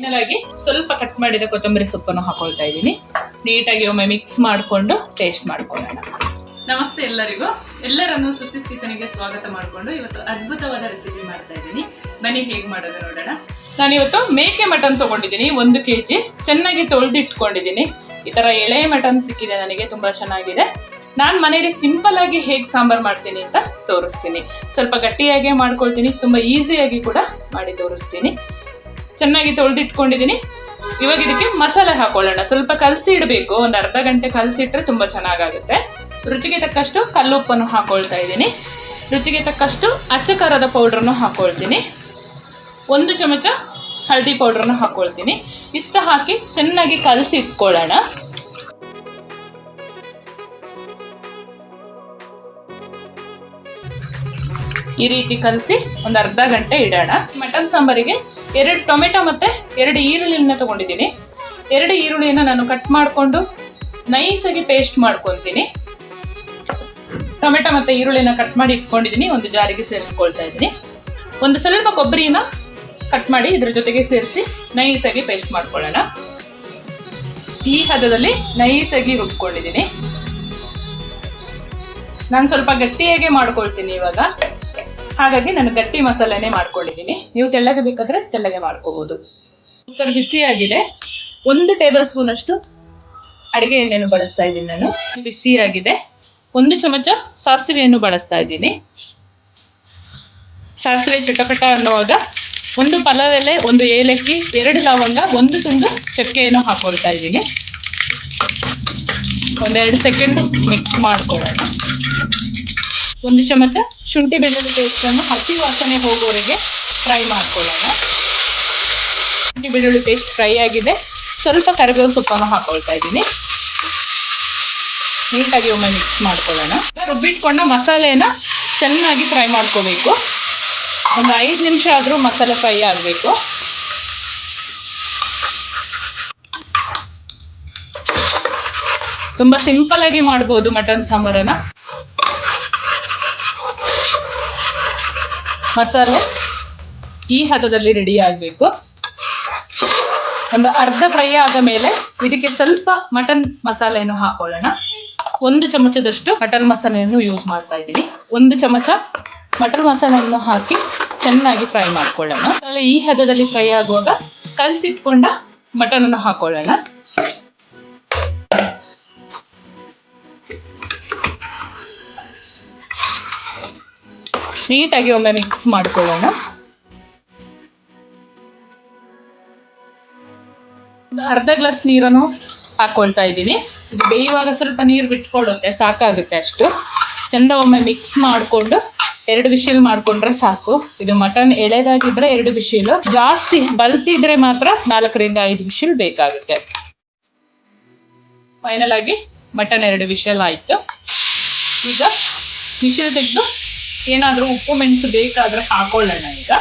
ಫೈನಲಾಗಿ ಸ್ವಲ್ಪ ಕಟ್ ಮಾಡಿದ ಕೊತ್ತಂಬರಿ ಸೊಪ್ಪನ್ನು ಹಾಕೊಳ್ತಾ ಇದ್ದೀನಿ. ನೀಟಾಗಿ ಒಮ್ಮೆ ಮಿಕ್ಸ್ ಮಾಡಿಕೊಂಡು ಟೇಸ್ಟ್ ಮಾಡ್ಕೊಳ್ಳೋಣ. ನಮಸ್ತೆ ಎಲ್ಲರಿಗೂ, ಎಲ್ಲರನ್ನು ಸುಸಿಸ್ ಕಿಚನ್ಗೆ ಸ್ವಾಗತ ಮಾಡಿಕೊಂಡು ಇವತ್ತು ಅದ್ಭುತವಾದ ರೆಸಿಪಿ ಮಾಡ್ತಾ ಇದ್ದೀನಿ. ಬನ್ನಿ ಹೇಗೆ ಮಾಡೋದು ನೋಡೋಣ. ನಾನಿವತ್ತು ಮೇಕೆ ಮಟನ್ ತೊಗೊಂಡಿದ್ದೀನಿ. 1 kg ಚೆನ್ನಾಗಿ ತೊಳೆದಿಟ್ಕೊಂಡಿದ್ದೀನಿ. ಈ ಥರ ಎಳೆ ಮಟನ್ ಸಿಕ್ಕಿದೆ ನನಗೆ, ತುಂಬ ಚೆನ್ನಾಗಿದೆ. ನಾನು ಮನೇಲಿ ಸಿಂಪಲ್ ಆಗಿ ಹೇಗೆ ಸಾಂಬಾರು ಮಾಡ್ತೀನಿ ಅಂತ ತೋರಿಸ್ತೀನಿ. ಸ್ವಲ್ಪ ಗಟ್ಟಿಯಾಗಿ ಮಾಡ್ಕೊಳ್ತೀನಿ, ತುಂಬ ಈಸಿಯಾಗಿ ಕೂಡ ಮಾಡಿ ತೋರಿಸ್ತೀನಿ. ಚೆನ್ನಾಗಿ ತೊಳೆದಿಟ್ಕೊಂಡಿದ್ದೀನಿ. ಇವಾಗ ಇದಕ್ಕೆ ಮಸಾಲೆ ಹಾಕೊಳ್ಳೋಣ. ಸ್ವಲ್ಪ ಕಲಸಿ ಇಡಬೇಕು, ಒಂದು ಅರ್ಧ ಗಂಟೆ ಕಲಸಿಟ್ರೆ ತುಂಬ ಚೆನ್ನಾಗಾಗುತ್ತೆ. ರುಚಿಗೆ ತಕ್ಕಷ್ಟು ಕಲ್ಲುಪ್ಪನ್ನು ಹಾಕೊಳ್ತಾ ಇದ್ದೀನಿ. ರುಚಿಗೆ ತಕ್ಕಷ್ಟು ಅಚ್ಚ ಖಾರದ ಪೌಡ್ರನ್ನು ಹಾಕೊಳ್ತೀನಿ. 1 ಚಮಚ ಹಳದಿ ಪೌಡ್ರನ್ನು ಹಾಕೊಳ್ತೀನಿ. ಇಷ್ಟ ಹಾಕಿ ಚೆನ್ನಾಗಿ ಕಲಸಿ ಇಟ್ಕೊಳ್ಳೋಣ. ಈ ರೀತಿ ಕಲಸಿ ಒಂದು ಅರ್ಧ ಗಂಟೆ ಇಡೋಣ. ಮಟನ್ ಸಾಂಬಾರಿಗೆ 2 ಟೊಮೆಟೊ ಮತ್ತು 2 ಈರುಳ್ಳಿನ ತೊಗೊಂಡಿದ್ದೀನಿ. 2 ಈರುಳ್ಳಿನ ನಾನು ಕಟ್ ಮಾಡಿಕೊಂಡು ನೈಸಾಗಿ ಪೇಸ್ಟ್ ಮಾಡ್ಕೊತೀನಿ. ಟೊಮೆಟೊ ಮತ್ತು ಈರುಳ್ಳಿನ ಕಟ್ ಮಾಡಿ ಇಟ್ಕೊಂಡಿದ್ದೀನಿ. ಒಂದು ಜಾರಿಗೆ ಸೇರಿಸ್ಕೊಳ್ತಾ ಇದ್ದೀನಿ. ಒಂದು ಸ್ವಲ್ಪ ಕೊಬ್ಬರಿನ ಕಟ್ ಮಾಡಿ ಇದ್ರ ಜೊತೆಗೆ ಸೇರಿಸಿ ನೈಸಾಗಿ ಪೇಸ್ಟ್ ಮಾಡ್ಕೊಳ್ಳೋಣ. ಈ ಹದದಲ್ಲಿ ನೈಸಾಗಿ ರುಬ್ಕೊಂಡಿದ್ದೀನಿ. ನಾನು ಸ್ವಲ್ಪ ಗಟ್ಟಿಯಾಗೆ ಮಾಡ್ಕೊಳ್ತೀನಿ ಇವಾಗ, ಹಾಗಾಗಿ ನಾನು ಗಟ್ಟಿ ಮಸಾಲೆನೇ ಮಾಡ್ಕೊಂಡಿದ್ದೀನಿ. ನೀವು ತೆಳ್ಳಗೆ ಬೇಕಾದರೆ ತೆಳ್ಳಗೆ ಮಾಡ್ಕೋಬೋದು. ಕುಕ್ಕರ್ ಬಿಸಿಯಾಗಿದೆ. 1 ಟೇಬಲ್ ಸ್ಪೂನ್ ಅಷ್ಟು ಅಡುಗೆ ಎಣ್ಣೆಯನ್ನು ಬಳಸ್ತಾ ಇದ್ದೀನಿ. ನಾನು ಬಿಸಿಯಾಗಿದೆ. 1 ಚಮಚ ಸಾಸಿವೆಯನ್ನು ಬಳಸ್ತಾ ಇದ್ದೀನಿ. ಸಾಸಿವೆ ಚಟಪಟ ಅನ್ನುವಾಗ 1 ಪಲಾವ್ ಎಲೆ, 1 ಏಲಕ್ಕಿ, 2 ಲವಂಗ, 1 ತುಂಡು ಚಕ್ಕೆಯನ್ನು ಹಾಕೊಳ್ತಾ ಇದ್ದೀನಿ. 1-2 ಸೆಕೆಂಡ್ ಮಿಕ್ಸ್ ಮಾಡ್ಕೊಳ್ಳೋಣ. 1 ಚಮಚ ಶುಂಠಿ ಬೆಳ್ಳುಳ್ಳಿ ಪೇಸ್ಟನ್ನು ಹಸಿ ವಾಸನೆ ಹೋಗೋವರೆಗೆ ಫ್ರೈ ಮಾಡ್ಕೊಳ್ಳೋಣ. ಶುಂಠಿ ಬೆಳ್ಳುಳ್ಳಿ ಪೇಸ್ಟ್ ಫ್ರೈ ಆಗಿದೆ. ಸ್ವಲ್ಪ ಕರಿಬೇವು ಸೊಪ್ಪನ್ನು ಹಾಕೊಳ್ತಾ ಇದ್ದೀನಿ. ನೀಟಾಗಿ ಒಮ್ಮೆ ಮಿಕ್ಸ್ ಮಾಡ್ಕೊಳ್ಳೋಣ. ರುಬ್ಬಿಟ್ಕೊಂಡ ಮಸಾಲೆನ ಚೆನ್ನಾಗಿ ಫ್ರೈ ಮಾಡ್ಕೋಬೇಕು. ಒಂದು 5 ನಿಮಿಷ ಆದರೂ ಮಸಾಲೆ ಫ್ರೈ ಆಗಬೇಕು. ತುಂಬ ಸಿಂಪಲ್ ಆಗಿ ಮಾಡ್ಬೋದು ಮಟನ್ ಸಾಂಬಾರನ್ನ. ಮಸಾಲೆ ಈ ಹದದಲ್ಲಿ ರೆಡಿ ಆಗಬೇಕು. ಒಂದು ಅರ್ಧ ಫ್ರೈ ಆದ ಮೇಲೆ ಇದಕ್ಕೆ ಸ್ವಲ್ಪ ಮಟನ್ ಮಸಾಲೆಯನ್ನು ಹಾಕೊಳ್ಳೋಣ. 1 ಚಮಚದಷ್ಟು ಮಟನ್ ಮಸಾಲೆಯನ್ನು ಯೂಸ್ ಮಾಡ್ತಾ ಇದ್ದೀನಿ. 1 ಚಮಚ ಮಟನ್ ಮಸಾಲೆಯನ್ನು ಹಾಕಿ ಚೆನ್ನಾಗಿ ಫ್ರೈ ಮಾಡ್ಕೊಳ್ಳೋಣ. ಈ ಹದದಲ್ಲಿ ಫ್ರೈ ಆಗುವಾಗ ಕಲಸಿಟ್ಕೊಂಡ ಮಟನ್ ಅನ್ನು ಹಾಕೊಳ್ಳೋಣ. ನೀಟಾಗಿ ಒಮ್ಮೆ ಮಿಕ್ಸ್ ಮಾಡ್ಕೊಳ್ಳೋಣ. ಒಂದು ಅರ್ಧ ಗ್ಲಾಸ್ ನೀರನ್ನು ಹಾಕೊಳ್ತಾ ಇದ್ದೀನಿ. ಇದು ಬೇಯುವಾಗ ಸ್ವಲ್ಪ ನೀರು ಬಿಟ್ಕೊಳ್ಳುತ್ತೆ, ಸಾಕಾಗುತ್ತೆ ಅಷ್ಟು. ಚೆಂದ ಒಮ್ಮೆ ಮಿಕ್ಸ್ ಮಾಡಿಕೊಂಡು 2 ವಿಶಿಲ್ ಮಾಡಿಕೊಂಡ್ರೆ ಸಾಕು. ಇದು ಮಟನ್ ಎಳೆದಾಗಿದ್ರೆ 2 ವಿಶಿಲ್, ಜಾಸ್ತಿ ಬಲ್ತಿದ್ರೆ ಮಾತ್ರ 4ರಿಂದ 5 ವಿಶಿಲ್ ಬೇಕಾಗುತ್ತೆ. ಫೈನಲ್ ಆಗಿ ಮಟನ್ 2 ವಿಶಿಲ್ ಆಯಿತು. ಈಗ ವಿಶಿಲ್ ತೆಗೆದು ಏನಾದರೂ ಉಪ್ಪು ಮೆಣಸು ಬೇಕಾದರೆ ಹಾಕೊಳ್ಳೋಣ. ಈಗ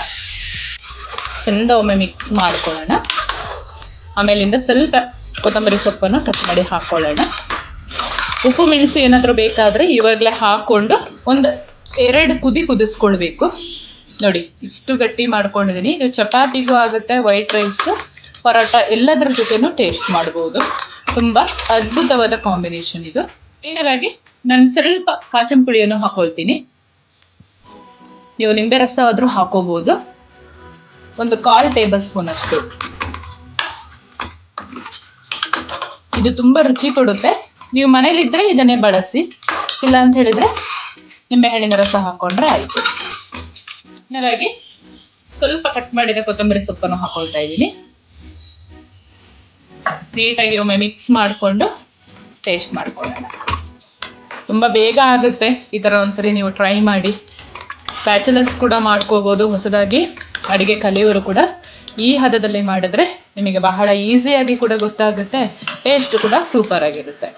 ಚೆಂದ ಒಮ್ಮೆ ಮಿಕ್ಸ್ ಮಾಡ್ಕೊಳ್ಳೋಣ. ಆಮೇಲಿಂದ ಸ್ವಲ್ಪ ಕೊತ್ತಂಬರಿ ಸೊಪ್ಪನ್ನು ಕಟ್ ಮಾಡಿ ಹಾಕೊಳ್ಳೋಣ. ಉಪ್ಪು ಮೆಣಸು ಏನಾದರೂ ಬೇಕಾದರೆ ಇವಾಗಲೇ ಹಾಕ್ಕೊಂಡು 1-2 ಕುದಿ ಕುದಿಸ್ಕೊಳ್ಬೇಕು. ನೋಡಿ, ಇಷ್ಟು ಗಟ್ಟಿ ಮಾಡ್ಕೊಂಡಿದ್ದೀನಿ. ಇದು ಚಪಾತಿಗೂ ಆಗುತ್ತೆ, ವೈಟ್ ರೈಸ್, ಪರೋಟ ಎಲ್ಲದರ ಜೊತೆನೂ ಟೇಸ್ಟ್ ಮಾಡ್ಬೋದು. ತುಂಬ ಅದ್ಭುತವಾದ ಕಾಂಬಿನೇಷನ್ ಇದು. ಫೈನಲಾಗಿ ನಾನು ಸ್ವಲ್ಪ ಕಾಚಂ ಪುಡಿಯನ್ನು ಹಾಕೊಳ್ತೀನಿ. ನೀವು ನಿಂಬೆ ರಸ ಆದರೂ ಹಾಕೋಬೋದು. 1/4 ಟೇಬಲ್ ಸ್ಪೂನ್ ಅಷ್ಟು. ಇದು ತುಂಬ ರುಚಿ ಕೊಡುತ್ತೆ. ನೀವು ಮನೇಲಿದ್ದರೆ ಇದನ್ನೇ ಬಳಸಿ, ಇಲ್ಲ ಅಂತ ಹೇಳಿದರೆ ನಿಂಬೆಹಣ್ಣಿನ ರಸ ಹಾಕೊಂಡ್ರೆ ಆಯಿತು. ಹಾಗಾಗಿ ಸ್ವಲ್ಪ ಕಟ್ ಮಾಡಿದ ಕೊತ್ತಂಬರಿ ಸೊಪ್ಪನ್ನು ಹಾಕೊಳ್ತಾ ಇದ್ದೀನಿ. ನೀಟಾಗಿ ಒಮ್ಮೆ ಮಿಕ್ಸ್ ಮಾಡಿಕೊಂಡು ಟೇಸ್ಟ್ ಮಾಡ್ಕೊಳ್ಳೋಣ. ತುಂಬ ಬೇಗ ಆಗುತ್ತೆ. ಈ ಥರ ಒಂದ್ಸರಿ ನೀವು ಟ್ರೈ ಮಾಡಿ. ಬ್ಯಾಚಲರ್ಸ್ ಕೂಡ ಮಾಡ್ಕೋಬೋದು. ಹೊಸದಾಗಿ ಅಡುಗೆ ಕಲಿಯೋರು ಕೂಡ ಈ ಹದದಲ್ಲಿ ಮಾಡಿದ್ರೆ ನಿಮಗೆ ಬಹಳ ಈಸಿಯಾಗಿ ಕೂಡ ಗೊತ್ತಾಗುತ್ತೆ. ಟೇಸ್ಟ್ ಕೂಡ ಸೂಪರ್ ಆಗಿರುತ್ತೆ.